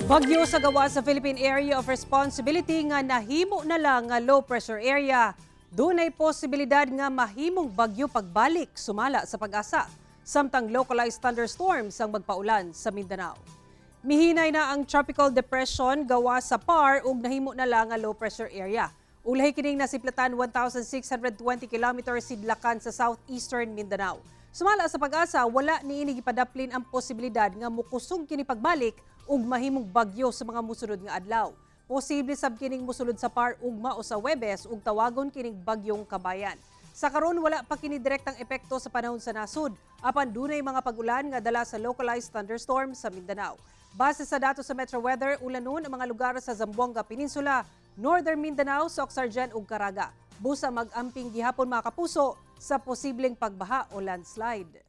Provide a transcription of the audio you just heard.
Bagyo sa gawa sa Philippine Area of Responsibility nga nahimo na lang nga low pressure area. Dunay posibilidad nga mahimong bagyo pagbalik sumala sa pag-asa. Samtang localized thunderstorms ang magpaulan sa Mindanao. Mihinay na ang tropical depression gawa sa PAR ug nahimo na lang nga low pressure area. Ulay kining nasiplatan 1,620 kilometers sidlakan sa southeastern Mindanao. Sumala sa pag-asa, wala niini gipadaplin ang posibilidad nga mukusog kini pagbalik ug mahimong bagyo sa mga musunod nga adlaw. Posible sab kining musulod sa PAR ugma o sa Huwebes ug tawagon kining bagyong Kabayan. Sa karon wala pa kini direktang epekto sa panahon sa nasud, apan dunay mga pag-ulan nga dala sa localized thunderstorm sa Mindanao. Base sa datos sa Metro Weather, ulanon ang mga lugar sa Zamboanga Peninsula, Northern Mindanao, Soc-Sargen ug Caraga. Busa mag-amping gihapon mga kapuso sa posibleng pagbaha o landslide.